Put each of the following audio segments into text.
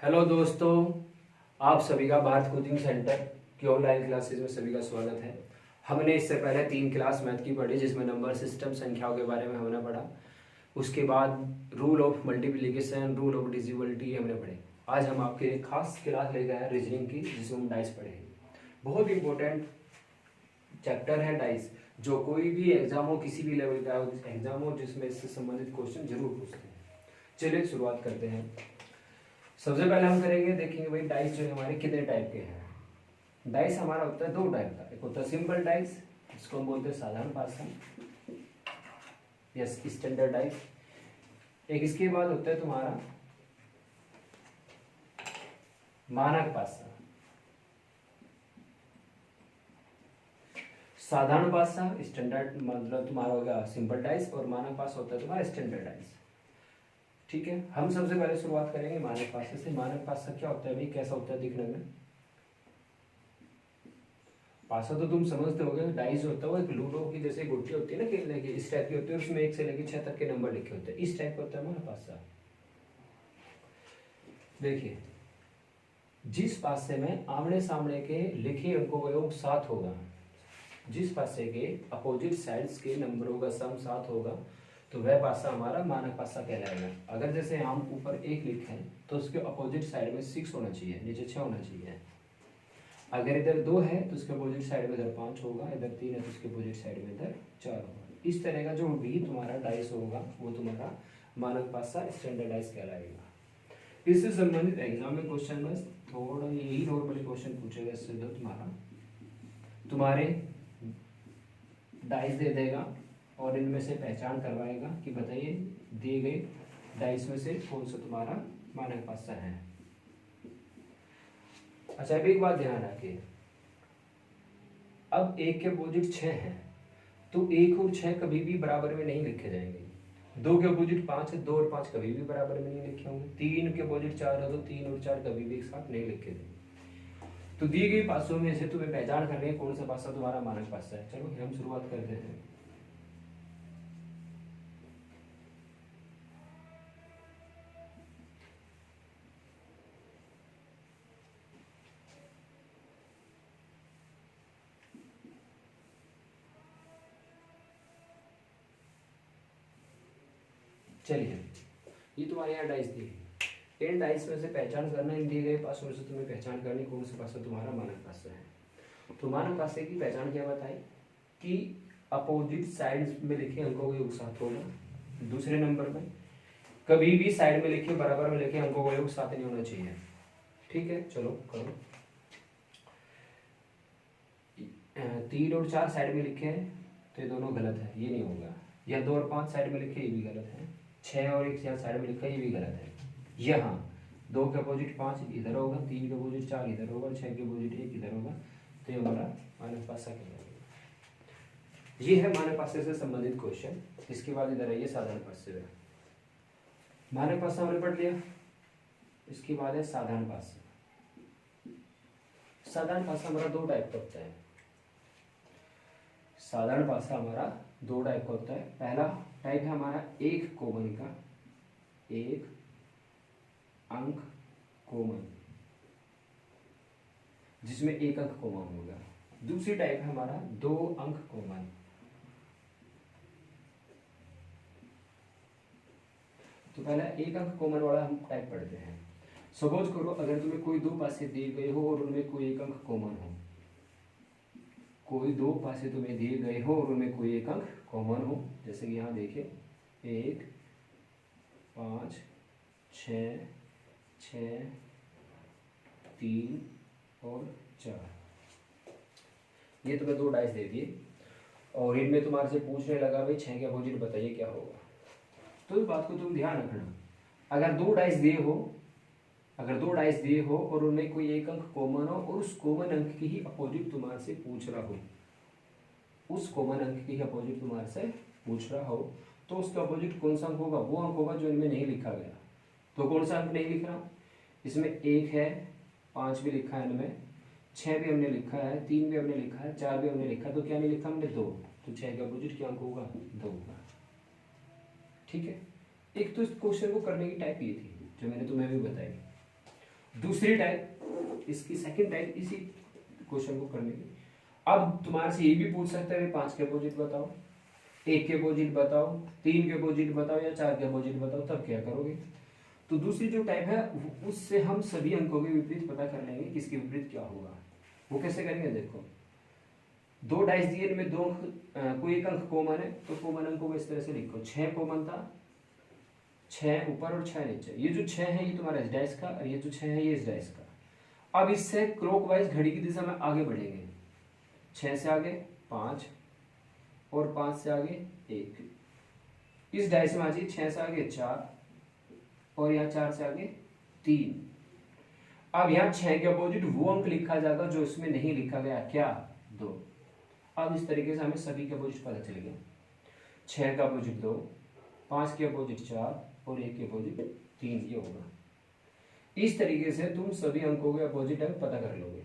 Hello दोस्तों, आप सभी का भारत कोचिंग सेंटर की ऑनलाइन क्लासेज में सभी का स्वागत है। हमने इससे पहले 3 क्लास मैथ की पढ़ी, जिसमें नंबर सिस्टम संख्याओं के बारे में हमने पढ़ा। उसके बाद rule of multiplication, rule of divisibility हमने पढ़े। आज हम आपके एक खास क्लास लेकर आए रीजनिंग की, जिसमें हम डाइस पढ़ेंगे। बहुत इंपॉर्टेंट चैप्टर है डाइस, जो कोई भी एग्जाम हो, किसी भी लेवल का एग्जाम हो, जिसमें इससे संबंधित क्वेश्चन जरूर पूछते हैं। चलिए शुरुआत करते हैं। सबसे पहले हम करेंगे, देखेंगे भाई डाइस जो है हमारे कितने टाइप के हैं। डाइस हमारा होता है 2 टाइप का। एक होता है सिंपल डाइस, जिसको हम बोलते हैं साधारण पासा, यस स्टैंडर्ड डाइस। एक इसके बाद होता है तुम्हारा मानक पासा। साधारण पासा स्टैंडर्ड मतलब तुम्हारा होगा सिंपल डाइस, और मानक पासा होता है तुम्हारा स्टैंडर्ड डाइस। ठीक है, हम सबसे पहले शुरुआत करेंगे मानक पासे से। मानक पासा क्या होता है भाई, कैसा होता है दिखने में? पासा तो तुम समझते होगे, डाइस होता है वो एक लूडो की जैसे गुट्टी होती है ना खेलने की, इस टाइप की होती है। उसमें 1 से लेकर 6 तक के नंबर लिखे होते हैं, इस टाइप का होता है हमारा पासा। देखिए, जिस पासे में आमने सामने के लिखे अंकों का योग 7 होगा, जिस पासे के अपोजिट साइड्स के नंबरों का सम 7 होगा, तो वह पासा हमारा मानक पासा कहलाएगा। अगर जैसे हम ऊपर 1 लिखे हैं तो उसके अपोजिट साइड में 6 होना चाहिए, नीचे 6 होना चाहिए। अगर इधर 2 है तो उसके अपोजिट साइड में इधर 5 होगा, इधर 3 है तो उसके अपोजिट साइड में इधर 4 होगा। इस तरह का जो भी तुम्हारा डाइस होगा वो तुम्हारा मानक पासा स्टैंडर्ड डाइस कहलाएगा। इससे संबंधित एग्जाम में क्वेश्चन बस थोड़ा यही नॉर्मली क्वेश्चन पूछेगा। इससे तो तुम्हारे डाइस दे देगा और इनमें से पहचान करवाएगा कि बताइए दिए गए डाइस में से कौन सा तुम्हारा मानक पासा है। अच्छा, अब एक बात ध्यान रखिए, अब 1 के अपोजिट 6 है तो 1 और 6 कभी भी बराबर में नहीं लिखे जाएंगे। 2 के अपोजिट 5 है, 2 और 5 कभी भी बराबर में नहीं लिखे होंगे। 3 के अपोजिट 4 है तो 3 और 4 कभी भी एक साथ नहीं लिखे जाएंगे। तो दिए गए पासों में से तुम्हें पहचान करनी है कौन सा पासा तुम्हारा मानक पासा है। चलो हम शुरुआत करते हैं। चलिए, ये तुम्हारे यहाँ डाइस दी है। इन डाइस में से पहचान करना, इन दिए गए पासों में से तुम्हें पहचान करनी कौन सा पासा तुम्हारा मानक पासा है। तो मानक पासे की पहचान क्या बताई कि अपोजिट साइड्स में लिखे अंकों का योग 7 होगा। दूसरे नंबर में कभी भी साइड में लिखे बराबर में लिखे अंकों का योग 7 नहीं होना चाहिए। ठीक है, चलो करो। 3 और 4 साइड में लिखे हैं तो ये दोनों गलत है, ये नहीं होगा। या 2 और 5 साइड में लिखे, ये भी गलत है। 6 और 1 यहाँ साइड में लिखा, ये भी गलत है। यहाँ 2 के अपोजिट 5 इधर होगा, 3 के अपोजिट 4 इधर होगा, 6 के अपोजिट 1 इधर होगा, तो ये हमारा मानक पासा कहलाएगा। ये है मानक पासे से संबंधित क्वेश्चन। इसके बाद इधर आइए साधारण पासे में। मानक पासा हमने पढ़ लिया, इसके बाद है साधारण पासा। साधारण पासा हमारा 2 टाइप का होता है। साधारण पासा हमारा 2 टाइप का होता है। पहला टाइप है हमारा 1 कॉमन का, 1 अंक कॉमन, जिसमें 1 अंक कॉमन होगा। दूसरी टाइप है हमारा 2 अंक कॉमन। तो पहला 1 अंक कॉमन वाला हम टाइप पढ़ते हैं। सपोज करो अगर तुम्हें कोई 2 पासे दिए गए हो और उनमें कोई 1 अंक कॉमन हो, कोई 2 पासे तुम्हें दिए गए हो और उनमें कोई 1 अंक कॉमन हो। जैसे कि यहाँ देखिए 1, 5, 6, 6, 3 और 4, ये तुम्हें 2 डाइस दे दिए और इनमें तुम्हारे से पूछने लगा भाई 6 के अपोजिट बताइए क्या होगा। तो इस बात को तुम ध्यान रखना, अगर 2 डाइस दिए हो, अगर 2 डाइस दिए हो और उनमें कोई 1 अंक कॉमन हो और उस कॉमन अंक की ही अपोजिट तुम्हारे से पूछ रहा हो, उस कॉमन अंक की अपोजिट तुम्हारे से पूछ रहा हो, तो उसका अपोजिट कौन सा अंक होगा? वो अंक होगा जो इनमें नहीं लिखा गया। तो कौन सा अंक नहीं लिख रहा? इसमें 1 है, 5 भी लिखा है, इनमें 6 भी हमने लिखा है, 3 भी हमने लिखा है, 4 भी हमने लिखा है, तो क्या नहीं लिखा हमने? 2। तो 6 का अपोजिट क्या अंक होगा? 2 होगा। ठीक है, एक तो इस क्वेश्चन को करने की टाइप ये थी जो मैंने तुम्हें भी बताई। दूसरी टाइप, इसकी सेकंड टाइप इसी क्वेश्चन को करने की। अब तुम्हारे से ये भी पूछ सकते हैं 5 के अपोजिट बताओ, 1 के अपोजिट बताओ, 3 के अपोजिट बताओ या 4 के अपोजिट बताओ, तब क्या करोगे। तो दूसरी जो टाइप है उससे हम सभी अंकों के विपरीत पता कर लेंगे किसके विपरीत क्या होगा। वो कैसे करेंगे, देखो 2 डाइस दिए, इनमें 2 कोई एक अंक कॉमन है, तो कॉमन अंकों को इस तरह से लिखो, 6 कॉमन था, 6 ऊपर और 6 नीचे। ये जो 6 है ये तुम्हारा इस डाइस का, और ये जो 6 है ये इस डाइस का। अब इससे क्लॉकवाइज घड़ी की दिशा में आगे बढ़ेंगे, 6 से आगे 5 और 5 से आगे 1। इस डाइस में आ जाइए, 6 से आगे 4 और यहाँ 4 से आगे 3। अब यहाँ 6 के अपोजिट वो अंक लिखा जाएगा जो इसमें नहीं लिखा गया, क्या, 2। अब इस तरीके से हमें सभी के अपोजिट पता चल गया, 6 का अपोजिट 2, 5 के अपोजिट 4 और 1 के अपोजिट 3, ये होगा। इस तरीके से तुम सभी अंकों के अपोजिट अंक पता कर लोगे,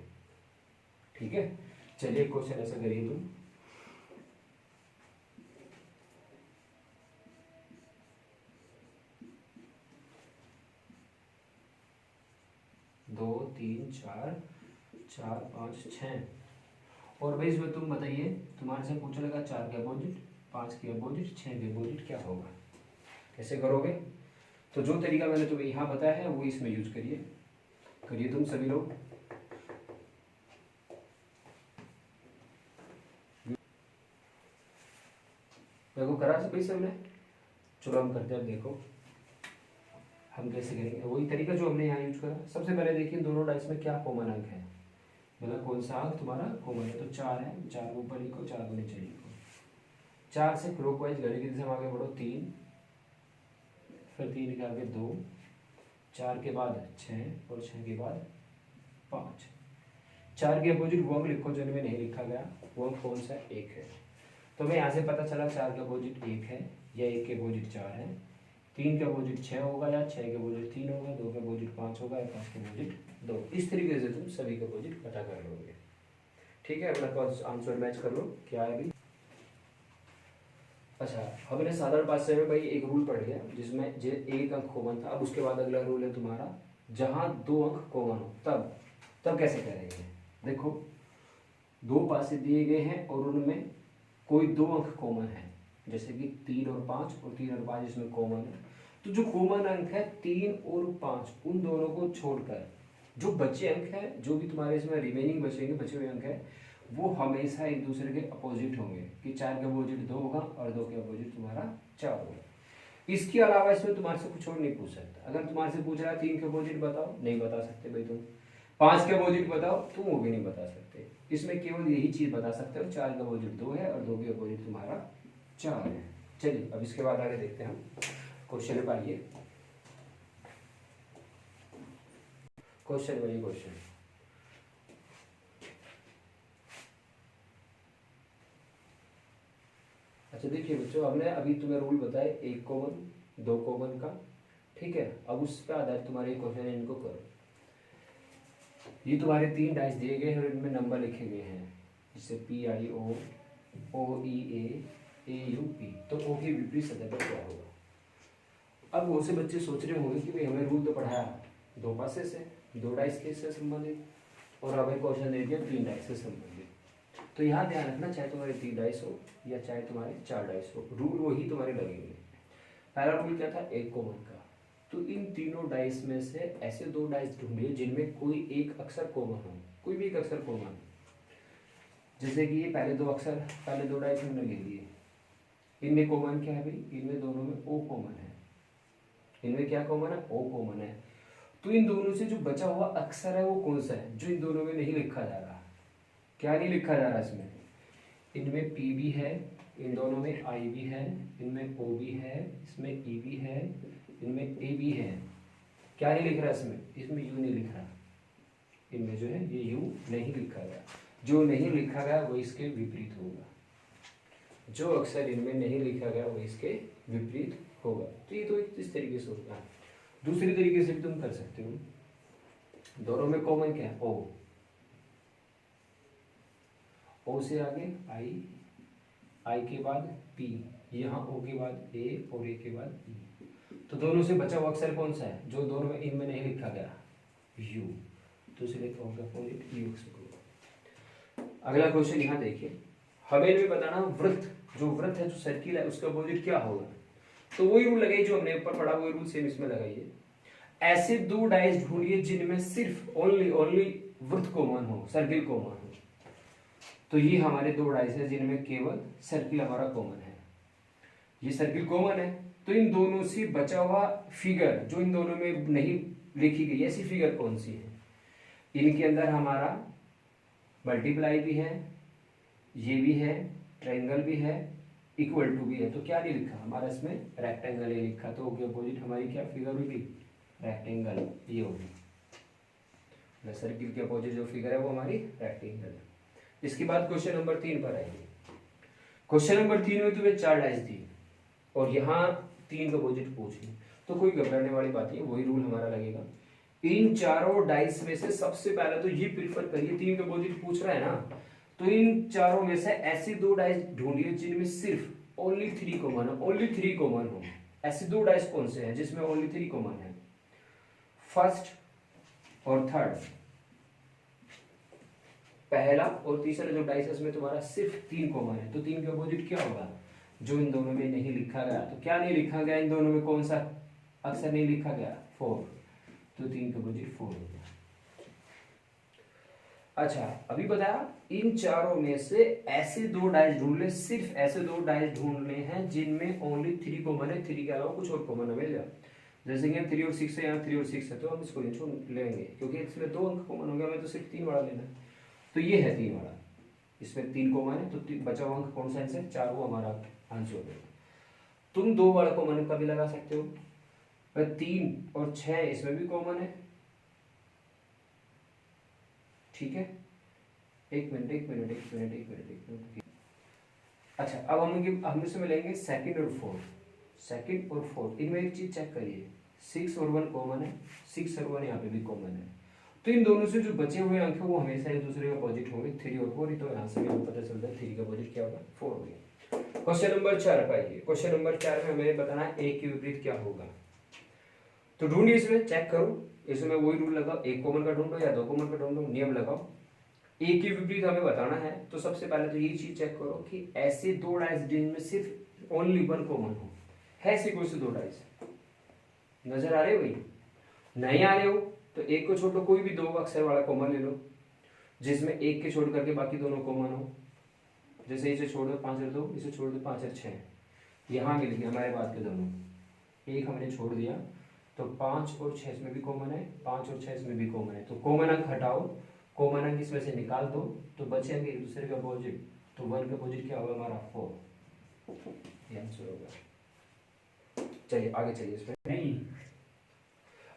ठीक है। चलिए क्वेश्चन ऐसा करिए तुम, दो, 3, 4, 4, 5, 6। और भाई इसमें तुम बताइए, तुम्हारे से पूछा लगा 4 के अपोजिट, 5 के अपोजिट, 6 के अपोजिट क्या होगा, कैसे करोगे। तो जो तरीका मैंने तुम्हें यहाँ बताया है वो इसमें यूज करिए तुम सभी लोग। देखो करा से भाई सबने, चलो हम करते हैं, देखो हम कैसे करेंगे, वही तरीका जो हमने यहाँ यूज करा। सबसे पहले देखिए दोनों डाइस में क्या कॉमन अंक है, मतलब कौन सा अंक तुम्हारा कॉमन है। तो 4 है, 4 को ऊपर लिखो, 4 को नीचे लिखो। 4 से क्लॉकवाइज घड़ी की दिशा में आगे बढ़ो, 3, फिर 3 के आगे 2, 4 के बाद 6 और 6 के बाद 5। 4 के अपोजिट वो अंक लिखो जो इनमें नहीं लिखा गया, वो अंक कौन सा है, 1 है। तो हमें यहाँ से पता चला 4 के अपोजिट 1 है, या 1 के अपोजिट 4 है, 3 के अपोजिट 6 होगा, या 6 के अपोजिट 3 होगा, 2 के अपोजिट 5 होगा, या 5 के अपोजिट 2। इस तरीके से तुम सभी के अपोजिट पता कर लोगे, ठीक है। अपना आंसर मैच कर लो, क्या है अभी। अच्छा, हमने साधारण भाषा में भाई एक रूल पढ़ गया जिसमें एक अंक कॉमन था। अब उसके बाद अगला रूल है तुम्हारा, जहां 2 अंक कॉमन हो तब कैसे करेंगे। देखो 2 पासे दिए गए हैं और उनमें कोई 2 अंक कॉमन है, जैसे कि 3 और 5, और 3 और 5 इसमें कॉमन है। तो जो कॉमन अंक है 3 और 5, उन दोनों को छोड़कर जो बचे अंक है, जो भी तुम्हारे इसमें रिमेनिंग बचेंगे, बचे हुए अंक है, वो हमेशा एक दूसरे के अपोजिट होंगे। कि 4 के अपोजिट 2 होगा और 2 के अपोजिट तुम्हारा 4 होगा। इसके अलावा इसमें तुम्हारे से कुछ और नहीं पूछ सकता। अगर तुम्हारे से पूछ रहा है 3 के अपोजिट बताओ, नहीं बता सकते भाई तुम। 5 के अपोजिट बताओ, तुम वो भी नहीं बता सकते। इसमें केवल यही चीज बता सकते हो, 4 के अपोजिट 2 है और 2 के अपोजिट तुम्हारा 4 है। चलिए अब इसके बाद आगे देखते हैं हम क्वेश्चन पे। आइए क्वेश्चन वही क्वेश्चन। अच्छा देखिए बच्चों, हमने अभी तुम्हें रूल बताए 1 कॉमन, 2 कॉमन का, ठीक है। अब उस पर आधारित तुम्हारे क्वेश्चन इनको करो। ये तुम्हारे 3 डाइस दिए गए हैं और इनमें नंबर लिखे गए हैं, जैसे PIO, OEA, AUP। तो O की विपरीत सतह पर क्या होगा। अब बहुत से बच्चे सोच रहे होंगे कि भाई हमें रूल तो पढ़ाया 2 पासे से, 2 डाइस के से संबंधित, और हमें क्वेश्चन दे दिया 3 डाइस से संबंधित। तो यहाँ ध्यान रखना, चाहे तुम्हारे 3 डाइस हो या चाहे तुम्हारे 4 डाइस हो, रूल वही तुम्हारे लगेंगे। पहला रूल क्या था, 1 कॉमन का। तो इन तीनों डाइस में से ऐसे 2 डाइस ढूंढिए जिनमें कोई एक अक्षर कॉमन हो, कोई भी एक अक्षर कॉमन। जैसे कि ये पहले 2 अक्षर, पहले 2 डाइस हमने ले लिए, इनमें कॉमन क्या है भाई, इनमें दोनों में O कॉमन है। इनमें क्या कॉमन है, O कॉमन है। तो इन दोनों से जो बचा हुआ अक्षर है वो कौन सा है, जो इन दोनों में नहीं लिखा जा रहा। क्या नहीं लिखा जा रहा इसमें, इनमें P भी है, इन दोनों में I भी है, इनमें O भी है, इसमें E भी है, इनमें A भी है। क्या नहीं लिख रहा इसमें, इसमें U नहीं लिख रहा। इनमें जो है ये U नहीं लिखा गया। जो नहीं लिखा गया वो इसके विपरीत होगा। जो अक्षर इनमें नहीं लिखा गया वो इसके विपरीत होगा। तो ये तो इस तरीके से होता है। दूसरी तरीके से भी तुम कर सकते हो, दोनों में कॉमन क्या है, O से आगे I के बाद P, यहाँ O के बाद A और A के बाद E। तो दोनों से बचा हुआ अक्षर कौन सा है, जो दोनों में इनमें नहीं लिखा गया, यू, तो इसलिए क्या होगा अपोजिट यू एक्स होगा। अगला क्वेश्चन यहाँ देखिए, हमें भी बताना वृत्त, जो वृत्त है जो सर्किल है उसका अपोजिट क्या होगा। तो वही रूल लगाइए जो हमने ऊपर पढ़ा, वही रूल सेम इसमें लगाइए। ऐसे दो डाइस ढूंढिए जिनमें सिर्फ ओनली वृत्त कॉमन हो, सर्किल कॉमन हो। तो ये हमारे दो डाइस है जिनमें केवल सर्किल हमारा कॉमन है, ये सर्किल कॉमन है। तो इन दोनों से बचा हुआ फिगर जो इन दोनों में नहीं लिखी गई ऐसी फिगर कौन सी है, इनके अंदर हमारा मल्टीप्लाई भी है, ये भी है, ट्रायंगल भी है, इक्वल टू भी है। तो क्या नहीं लिखा हमारा इसमें, रेक्टेंगल ही लिखा। तो अपोजिट हमारी क्या फिगर होगी, रेक्टेंगल, ये होगी। सर्किल के अपोजिट जो फिगर है वो हमारी रेक्टेंगल है। इसके बाद क्वेश्चन नंबर 3 पर आएंगे। क्वेश्चन नंबर 3 में तुम्हें 4 डाइस दी और यहाँ 3 का अपोजिट पूछी, तो कोई घबराने वाली बात नहीं, वही रूल हमारा लगेगा। इन चारों डाइस में से सबसे पहले तो ये प्रीफर करिए, 3 का अपोजिट पूछ रहा है ना, तो इन चारों में से ऐसी दो डाइस ढूंढिए जिनमें सिर्फ ओनली 3 कॉमन हो, ओनली 3 कॉमन हो। ऐसे दो डाइस कौन से हैं जिसमें ओनली 3 कॉमन है, फर्स्ट और थर्ड, पहला और तीसरा जो डाइस है उसमें तुम्हारा सिर्फ 3 कॉमन है। तो 3 का अपोजिट क्या होगा, जो इन दोनों में नहीं लिखा गया। तो क्या नहीं लिखा गया इन दोनों में, कौन सा अक्षर नहीं लिखा गया, 4। तो 3 का अपोजिट 4 हो गया। अच्छा अभी बताया इन चारों में से ऐसे दो डाइस ढूंढ ले, सिर्फ ऐसे दो डाइस ढूंढने हैं जिनमें ओनली 3 कॉमन है, 3 के अलावा कुछ और कॉमन हमें मिल। जैसे कि 3 और 6 है, यहाँ 3 और 6 है, तो हम इसको लेंगे क्योंकि इसमें 2 अंक कॉमन हो गया, हमें तो सिर्फ 3 वाला लेना है। तो ये है 3 वाला, इसमें 3 कॉमन है, तो बचा हुआ अंक कौन सा है, 4, वो हमारा आंसर हो गया। तुम 2 वाला कॉमन का भी लगा सकते हो, 3 और 6 इसमें भी कॉमन है, ठीक है। एक मिनट। अच्छा अब हम इसमें लेंगे सेकंड और फोर्थ। इनमें एक चीज चेक करिए, 6 और 1 कॉमन है, 6 और 1 यहाँ पे भी कॉमन है। तो इन दोनों से जो बचे हुए अंक है वो हमेशा एक दूसरे का अपोजिट होंगे, 3 और 4। तो यहाँ से भी हमें पता चलता है 3 का अपोजिट क्या होगा, 4 हो गया। क्वेश्चन नंबर 4 पर आइए। क्वेश्चन नंबर 4 में हमें बताना है ए के विपरीत क्या होगा। तो ढूंढिए, इसमें चेक करो, इसमें वही रूल लगाओ, एक कॉमन का ढूंढो या 2 कॉमन का ढूंढो, नियम लगाओ। ए के विपरीत हमें बताना है, तो सबसे पहले तो यही चीज चेक करो कि ऐसे दो डाइस जिनमें सिर्फ ओनली 1 कॉमन हो, है ऐसी कौन सी दो डाइस नजर आ रहे हो भाई? नहीं आ रहे हो तो एक को छोड़ लो, कोई भी 2 अक्षर वाला कॉमन ले लो जिसमें एक के छोड़ करके बाकी दोनों कॉमन हो। जैसे इसे छोड़ दो 5 और 2, इसे छोड़ दो 5 और 6, यहाँ मिल गया हमारे बाद के दोनों, एक हमने छोड़ दिया तो 5 और 6 इसमें भी कॉमन है, 5 और 6 इसमें भी कॉमन है। तो कॉमन अंक हटाओ, कॉमन अंक इसमें से निकाल दो, तो बचेंगे एक दूसरे का अपोजिट। तो 1 का अपोजिट क्या होगा हमारा, 4, ये आंसर होगा। चलिए आगे चलिए इसमें नहीं।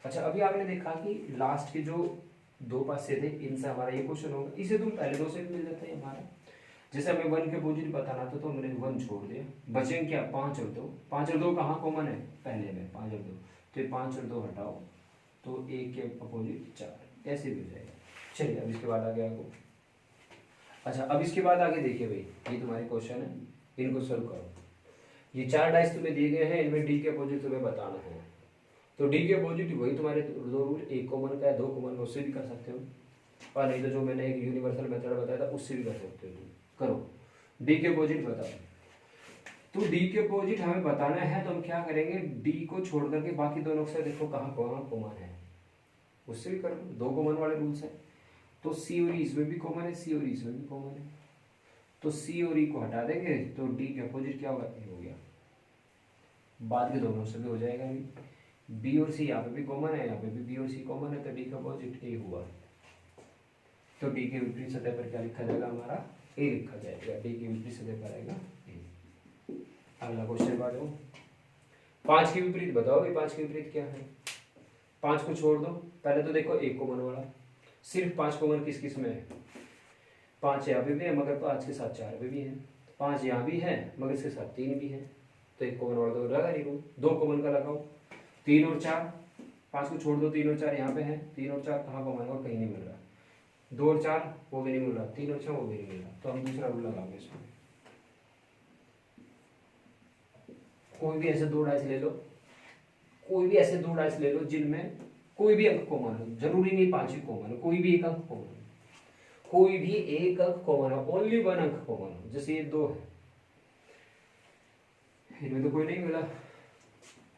अच्छा अभी आपने देखा कि लास्ट के जो 2 पासे थे इनसे हमारा ये क्वेश्चन होगा, इसे तुम पहले 2 से मिल जाते हैं हमारा। जैसे हमें 1 के अपोजिट बताना था तो हमने 1 छोड़ दिया, बचेंगे क्या 5 और 2। 5 और 2 कहाँ कॉमन है, पहले में 5 और 2, तो 5 और 2 हटाओ तो 1 के अपोजिट 4, ऐसे भी हो जाएगा। चलिए अब इसके बाद आगे आपको, अच्छा अब इसके बाद आगे देखिए भाई, ये तुम्हारे क्वेश्चन है, इनको सोल्व करो। ये 4 डाइस तुम्हें दिए गए हैं, इनमें डी के अपोजिट तुम्हें बताना है। तो डी के अपोजिट वही तुम्हारे 2 रूल, एक कॉमन का है 2 कॉमन का, उससे भी कर सकते हो, और नहीं तो जो मैंने एक यूनिवर्सल मेथड बताया था उससे भी कर सकते हो। तुम करो, डी के अपोजिट बताओ। तो डी के अपोजिट हमें बताना है, तो हम क्या करेंगे, डी को छोड़ करके बाकी दोनों से देखो कहाँ कॉमन है, उससे भी कर लो, 2 कॉमन वाले रूल्स है। तो सी और ई इसमें भी कॉमन है, सी और ई इसमें भी कॉमन है, तो सी और ई को हटा देंगे तो डी के अपोजिट क्या होगा, ए हो गया। बाद के दोनों से भी हो जाएगा, बी और सी यहाँ पे भी कॉमन है, यहाँ पे भी बी और सी कॉमन है, तो डी का अपोजिट ए हुआ। तो डी के विपरीत सतह पर क्या लिखा जाएगा हमारा, ए लिखा जाएगा, डी के विपरीत सतह पर आएगा ए। अगला क्वेश्चन बात हो, 5 के विपरीत बताओ भाई, 5 के विपरीत क्या है। 5 को छोड़ दो, पहले तो देखो एक कॉमन वाला, सिर्फ 5 कॉमन किस किस में है, 5 यहाँ पे भी है मगर 5 के साथ 4 पे भी है, 5 यहाँ भी है मगर इसके साथ 3 भी है, तो एक कॉमन वाला तो लगा नहीं, 2 कॉमन का लगाओ, 3 और 4, 5 को छोड़ दो, 3 और 4 यहाँ पे है, 3 और 4 कहाँ कॉमन है, कहीं नहीं मिल रहा, 2 और 4 वो भी नहीं मिल रहा, 3 और 6 वो भी नहीं मिल रहा, तो हम दूसरा रूल लगाओगे इसमें। कोई भी ऐसे 2 डाइस ले लो, कोई भी ऐसे 2 डाइस ले लो जिनमें कोई भी अंक कॉमन हो, जरूरी नहीं 5 ही कॉमन हो, कोई भी एक अंक कॉमन हो, कोई भी एक अंक कॉमन हो, ओनली 1 अंक कॉमन हो। जैसे ये 2 है, इनमें तो कोई नहीं मिला,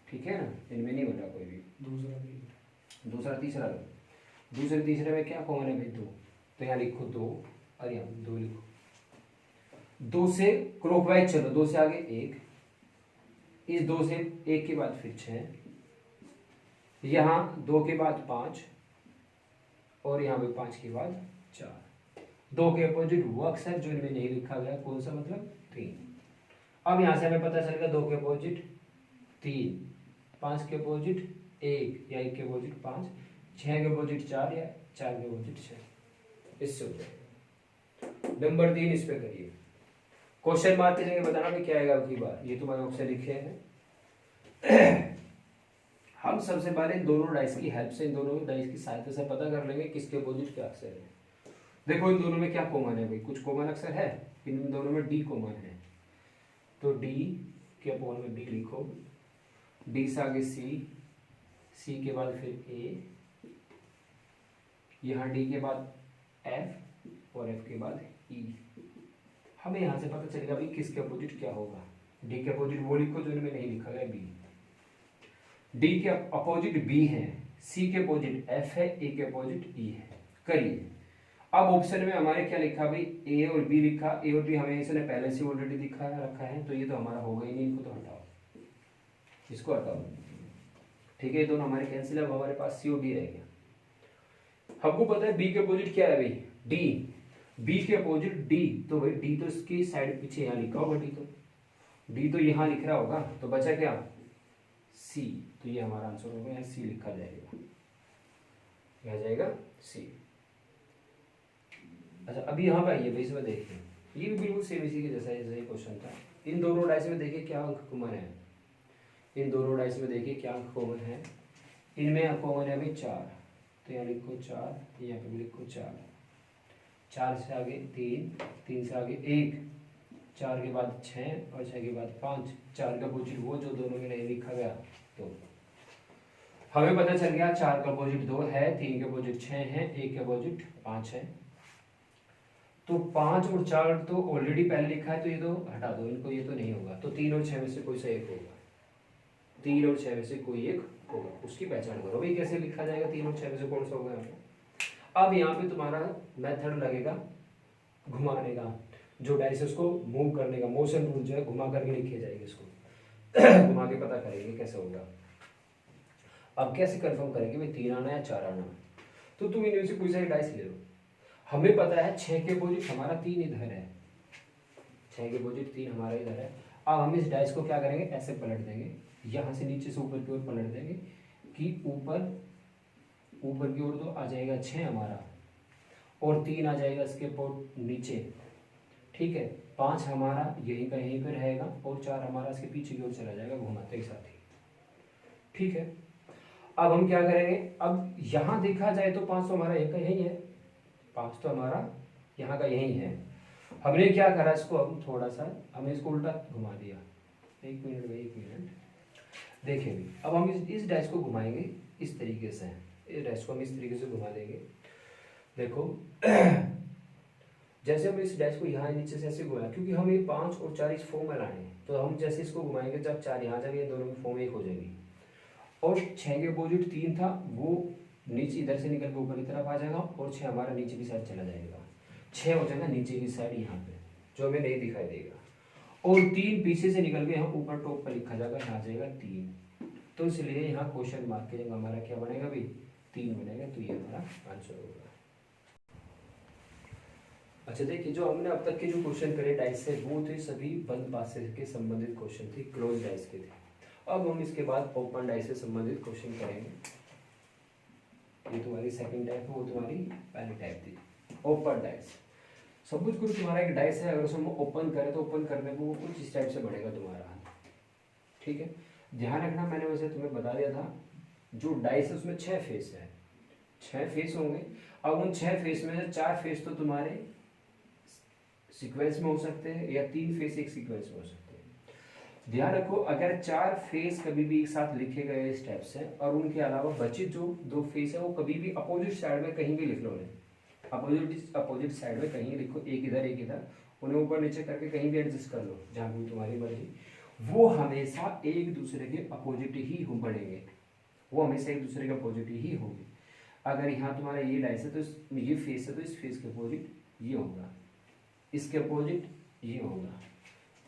ठीक है ना, इनमें नहीं मिला कोई भी, दूसरा तीसरा लो, दूसरे तीसरे में क्या कॉमन है भाई 2, तो यहाँ लिखो 2 और यहाँ 2 लिखो। 2 से क्लॉकवाइज चलो, 2 से आगे 1, इस 2 से 1 के बाद फिर 6, यहाँ 2 के बाद 5 और यहाँ पे 5 के बाद 4। 2 के अपोजिट वो अक्षर जो इनमें नहीं लिखा गया, कौन सा, मतलब 3। अब यहाँ से हमें पता चलेगा 2 के अपोजिट 3, 5 के अपोजिट 1 या 1 के अपोजिट 5, 6 के अपोजिट 4 या 4 के अपोजिट 6। इससे हो जाएगा। नंबर 3 इस पे करिए, क्वेश्चन मारते जाएंगे, बताना भी क्या आएगा अगली बार। ये तुम्हारे ऑप्शन लिखे हैं। हम सबसे पहले इन दोनों डाइस की हेल्प से, इन दोनों डाइस की सहायता से पता कर लेंगे किसके अपोजिट क्या अक्षर है। देखो इन दोनों में क्या कॉमन है भाई, कुछ कॉमन अक्षर है, इन दोनों में डी कॉमन है, तो डी के अपॉन में डी लिखो, डी से आगे सी, सी के बाद फिर ए, यहाँ डी के बाद एफ और एफ के बाद ई। हमें यहाँ से पता चलेगा भाई किसके अपोजिट क्या होगा। डी के अपोजिट वो लिखो जो इनमें नहीं लिखा गया, बी। डी के अपोजिट बी है, सी के अपोजिट एफ है, ए के अपोजिट ई है। करिए। अब ऑप्शन में हमारे क्या लिखा भाई, ए और बी लिखा। ए और बी हमें इसने पहले से ऑलरेडी दिखा रखा है, तो ये तो हमारा होगा ही नहीं, इनको तो हटाओ, इसको हटाओ, ठीक है। दोनों हमारे कैंसिल है, हमारे पास सी और डी रह गया। हमको पता है बी के अपोजिट क्या है भाई, डी। बी के अपोजिट डी, तो भाई डी तो इसकी साइड पीछे यहाँ लिखा होगा, डी तो यहाँ लिख रहा होगा, तो बचा क्या, सी। तो ये हमारा आंसर होगा, यहाँ सी लिखा जाएगा, क्या जाएगा, सी। अच्छा अभी यहाँ पे आइए भाई, इसमें देखिए, ये भी बिल्कुल सेम इसी के जैसा ही क्वेश्चन था। इन दोनों डाइस में देखिए क्या अंक कॉमन है, इन दोनों डाइस में देखिए क्या अंक कॉमन है। इनमें कॉमन है भाई 4, तो यहाँ लिखो 4, यहाँ पे भी लिखो 4, 4 से आगे 3, 3 से आगे 1, 4 के बाद 6 और 6 के बाद 5, 4 का अपोजिट वो जो दोनों में नहीं लिखा गया, तो हमें पता चल गया 4 का अपोजिट 2 है, 3 के अपोजिट 6 है, 1 के अपोजिट 5 है। तो 5 और 4 तो ऑलरेडी पहले लिखा है, तो ये तो हटा दो इनको, ये तो नहीं होगा। तो 3 और 6 में से कोई सा एक होगा, 3 और 6 में से कोई एक होगा, उसकी पहचान करो भाई। कैसे लिखा जाएगा 3 और 6 में से कौन सा होगा। अब यहाँ पे तुम्हारा मेथड लगेगा घुमाने का, जो डाइस है उसको मूव करने का, मोशन रूल जो है घुमा करके लिखे जाएगी, इसको घुमा के पता करेंगे कैसे होगा। अब कैसे कंफर्म करेंगे भाई 3 आना या 4 आना, तो तुम इनमें से कोई सा डाइस ले लो। हमें पता है 6 के अपोजिट हमारा 3 इधर है, 6 के अपोजिट 3 हमारा इधर है। अब हम इस डाइस को क्या करेंगे, ऐसे पलट देंगे, यहाँ से नीचे से ऊपर की ओर पलट देंगे कि ऊपर की ओर तो आ जाएगा 6 हमारा, और 3 आ जाएगा इसके नीचे, ठीक है। 5 हमारा यहीं का यहीं पर रहेगा, और 4 हमारा इसके पीछे की ओर चला जाएगा घुमाते के साथ ही, ठीक है। अब हम क्या करेंगे, अब यहाँ देखा जाए तो 5 तो हमारा यहीं का यहीं है, 5 तो हमारा यहाँ का यहीं है। हमने क्या करा, इसको हम थोड़ा सा हमने इसको उल्टा घुमा दिया। 1 मिनट भाई, 1 मिनट देखिए भी। अब हम इस डाइस को घुमाएंगे इस तरीके से, इस डाइस को हम इस तरीके से घुमा देंगे। देखो जैसे हम इस डाइस को यहाँ नीचे से ऐसे घुमाया, क्योंकि हम ये 5 और 4 इस फॉर्म में लाए हैं, तो हम जैसे इसको घुमाएंगे जब 4 यहाँ जाएंगे, दोनों की फॉर्म एक हो जाएगी। और 6 के अपोजिट 3 था, वो नीचे इधर से निकल के ऊपर की तरफ आ जाएगा, और 6 हमारा नीचे की साइड चला जाएगा, 6 हो जाएगा नीचे की साइड यहाँ पे, जो हमें नहीं दिखाई देगा। और 3 पीछे से निकल के यहाँ ऊपर टॉप पर लिखा जाएगा, यहाँ जाएगा 3। तो इसलिए यहाँ क्वेश्चन मार्क के जगह हमारा क्या बनेगा भाई, 3 बनेगा, तो ये हमारा आंसर होगा। अच्छा देखिए, जो हमने अब तक के जो क्वेश्चन करे डाइस से, वो थे सभी बंद पासे के संबंधित क्वेश्चन थे, क्लोज डाइस के थे। अब हम इसके बाद ओपन डाइस से संबंधित क्वेश्चन करेंगे। ये तुम्हारी सेकंड टाइप है, वो तुम्हारी पहली टाइप थी ओपन डाइस। सपोज करो तुम्हारा एक डाइस है, अगर उसको ओपन करें तो ओपन करने को वो कुछ इस टाइप से बढ़ेगा तुम्हारा हाथ, ठीक है। ध्यान रखना, मैंने वैसे तुम्हें बता दिया था, जो डाइस है उसमें 6 फेस है, 6 फेस होंगे। अब उन 6 फेस में से 4 फेस तो तुम्हारे सीक्वेंस में हो सकते हैं, या 3 फेस एक सीक्वेंस में हो सकते हैं। ध्यान रखो, अगर 4 फेस कभी भी एक साथ लिखे गए स्टेप्स हैं और उनके अलावा बचे जो 2 फेस है वो कभी भी अपोजिट साइड में कहीं भी लिख लो उन्हें, अपोजिट साइड में कहीं लिखो, एक इधर, उन्हें ऊपर नीचे करके कहीं भी एडजस्ट कर लो जहाँ भी तुम्हारी मर्जी, वो हमेशा एक दूसरे के अपोजिट ही हो बढ़ेंगे, वो हमेशा एक दूसरे के अपोजिट ही होंगे। अगर यहाँ तुम्हारा ये डाइस है तो ये फेस है तो इस फेस के अपोजिट ये होगा, इसके अपोजिट ये होगा,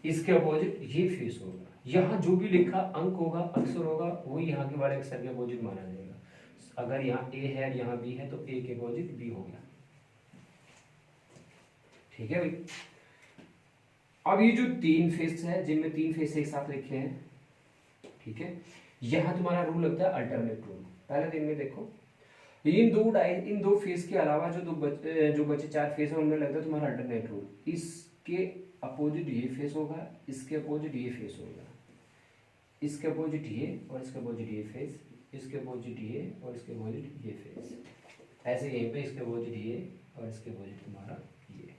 इसके अपोजिट ये फेस होगा। यहाँ जो भी लिखा अंक होगा, अक्षर होगा, वो यहाँ के वाले अक्षर के अपोजिट माना जाएगा। अगर यहाँ ए है यहाँ बी है तो ए के अपोजिट बी हो गया। ठीक है भाई। अब ये जो 3 फेस है जिनमें 3 फेस एक साथ लिखे हैं, ठीक है, यहाँ तुम्हारा रूल लगता है अल्टरनेट रूल। पहले दिन में देखो, इन दो फेस के अलावा जो बचे 4 फेस है उनमें लगता है तुम्हारा अल्टरनेट रूल। इसके अपोजिट ये फेस होगा, इसके अपोजिट ये फेस होगा, इसके अपोजिट ये और इसके अपोजिट ये फेस, इसके अपोजिट ये और इसके अपोजिट ये फेस, ऐसे यहीं पे इसके अपोजिट ये और इसके अपोजिट तुम्हारा ये।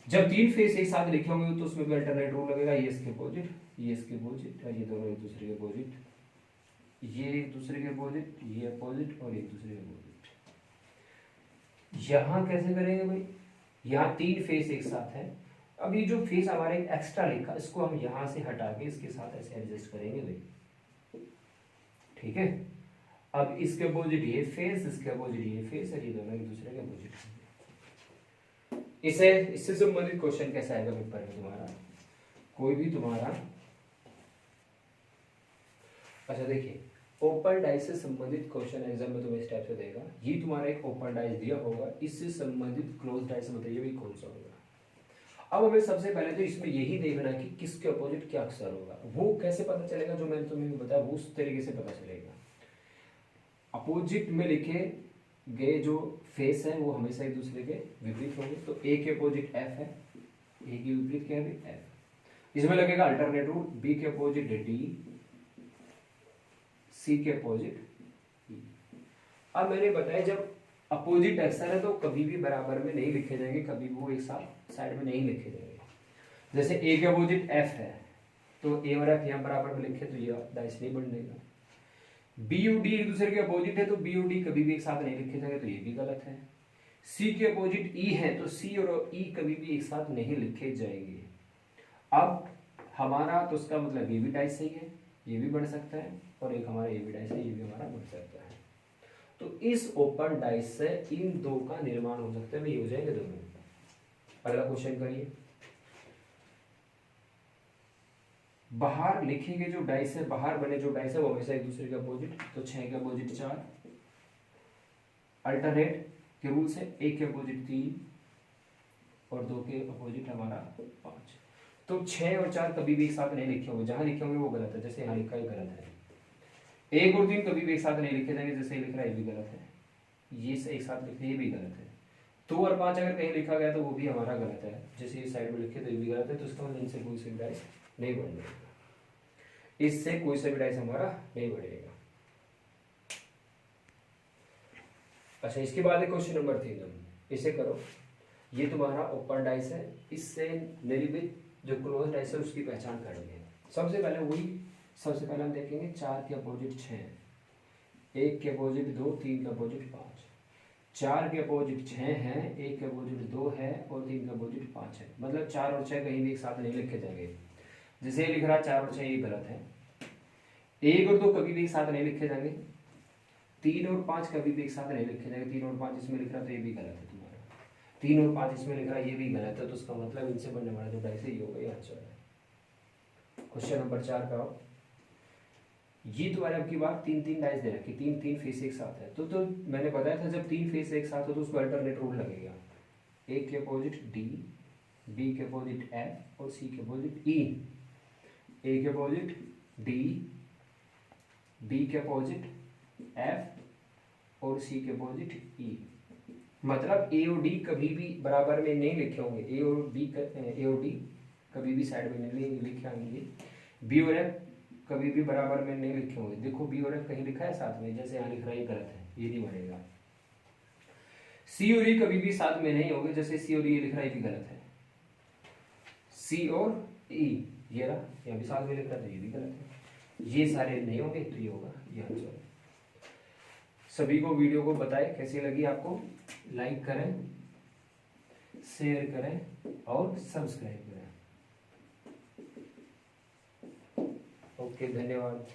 जब 3 फेस एक साथ लिखे होंगे तो उसमें भी अल्टरनेट रूल लगेगा, ये इसके अपोजिट, ये इसके अपोजिट और ये दोनों एक दूसरे के अपोजिट, ये एक दूसरे के अपोजिट, ये अपोजिट और एक दूसरे के अपोजिट। यहां कैसे करेंगे भाई, यहाँ 3 फेस एक साथ है। अब ये जो फेस हमारा एक एक्स्ट्रा लिखा इसको हम यहां से हटा के इसके साथ ऐसे एडजस्ट करेंगे भाई, ठीक है। अब इसके अपोजिट ये फेस, इसके अपोजिट ये फेस और ये दोनों एक दूसरे के अपोजिट होंगे। इससे संबंधित क्वेश्चन कैसा आएगा पेपर में तुम्हारा, कोई भी तुम्हारा, अच्छा देखिए, ओपन डाइस से संबंधित क्वेश्चन एग्जाम में तुम्हें इस टाइप से देगा। ये तुम्हारा एक ओपन डाइस दिया होगा, इससे संबंधित क्लोज डाइस बताइए भी कौन सा होगा। अब हमें सबसे पहले तो इसमें यही देखना कि किसके अपोजिट क्या अक्षर होगा। वो कैसे पता चलेगा, जो मैंने तुम्हें बताया वो उस तरीके से पता चलेगा। अपोजिट में लिखे गए जो फेस है वो हमेशा एक दूसरे के विपरीत होंगे। तो ए के अपोजिट एफ है, ए के विपरीत क्या है एफ, इसमें लगेगा अल्टरनेट रूल। बी के अपोजिट डी, सी के अपोजिट ई। अब मैंने बताया जब अपोजिट अक्षर है तो कभी भी बराबर में नहीं लिखे जाएंगे, कभी भी वो एक साथ साइड में नहीं लिखे जाएंगे। जैसे ए के अपोजिट एफ है तो ए और एफ यहाँ बराबर में लिखे तो ये डाइस नहीं बनेगा। बी और डी एक दूसरे के अपोजिट है तो बी और डी कभी भी एक साथ नहीं लिखे जाएंगे तो ये भी गलत है। सी के अपोजिट ई है तो सी और ई कभी भी एक साथ नहीं लिखे जाएंगे। अब हमारा तो उसका मतलब ये भी डाइस सही है, ये भी बढ़ सकता है, और एक हमारा ये भी डाइस है, ये भी हमारा बढ़ सकता है। तो इस ओपन डाइस से इन दो का निर्माण हो सकता है, वही हो जाएंगे दोनों। अगला क्वेश्चन करिए। बाहर लिखे गए जो डाइस है, बाहर बने जो डाइस है वो हमेशा एक दूसरे के अपोजिट, तो 6 के अपोजिट 4, अल्टरनेट के रूल से 1 के अपोजिट 3 और 2 के अपोजिट हमारा 5। तो 6 और 4 कभी भी एक साथ नहीं लिखे होंगे, जहां लिखे होंगे वो गलत है, जैसे यहाँ लिखा है गलत है। 1 और 3 कभी भी एक साथ नहीं लिखे जाएंगे, जैसे लिख रहा है ये भी गलत है, ये एक साथ लिखे ये भी गलत है। 2 और 5 अगर कहीं लिखा गया तो वो भी हमारा गलत है, जैसे ये साइड में लिखे तो ये भी गलत है। तो इसका मतलब इनसे कोई सा भी डाइस नहीं बढ़ेगा, इससे कोई सा भी डाइस हमारा नहीं बढ़ेगा। अच्छा, इसके बाद क्वेश्चन नंबर 3, इसे करो। ये तुम्हारा ओपन डाइस है, इससे निर्मित जो क्लोज डाइस है उसकी पहचान करनी है। सबसे पहले हम देखेंगे 4 के अपोजिट 6, 1 के अपोजिट 2, 3 के अपोजिट 5। 4 के अपोजिट 6 है, 1 के अपोजिट 2 है और 3 के अपोजिट 5 है। मतलब 4 और 6 कहीं भी एक साथ नहीं लिखे जाएंगे। जैसे ये लिख रहा है 4 और 6, ये गलत है। 1 और 2 कभी भी एक साथ नहीं लिखे जाएंगे। 3 और 5 कभी भी एक साथ नहीं लिखे जाएंगे। 3 और 5 इसमें लिख रहा तो ये भी गलत है तुम्हारा। 3 और 5 इसमें लिख रहा ये भी गलत है। तो उसका मतलब इनसे बनने वाला जो डाइस है ये होगा, ये आंसर है। क्वेश्चन नंबर 4 का ये तुम्हारे अब की बात 3 डाइस दे रखी, 3 फेस एक साथ है। तो मैंने बताया था जब 3 फेस एक साथ हो तो उसको अल्टरनेट रूल लगेगा। 1 के अपोजिट डी, बी के अपोजिट एफ और सी के अपोजिट ई। ए के अपोजिट डी, बी के अपोजिट एफ और सी के अपोजिट ई। मतलब ए और डी कभी भी बराबर में नहीं लिखे होंगे। ए और डी कभी भी साइड में नहीं लिखे होंगे। बी और एफ कभी भी बराबर में नहीं लिखे होंगे। देखो बी और एफ कहीं लिखा है साथ में, जैसे यहाँ लिख रहा है ये गलत है, ये नहीं बनेगा। सी और ई कभी भी साथ में नहीं होंगे, जैसे सी और ई लिख रहा है ये भी गलत है। सी और ई ये रहा, यहाँ भी साथ में लिख रहा था, ये भी गलत है। ये सारे नहीं होंगे तो ये होगा, ये आंसर है। सभी को वीडियो को बताएं कैसी लगी आपको, लाइक करें, शेयर करें और सब्सक्राइब करें। ओके, धन्यवाद।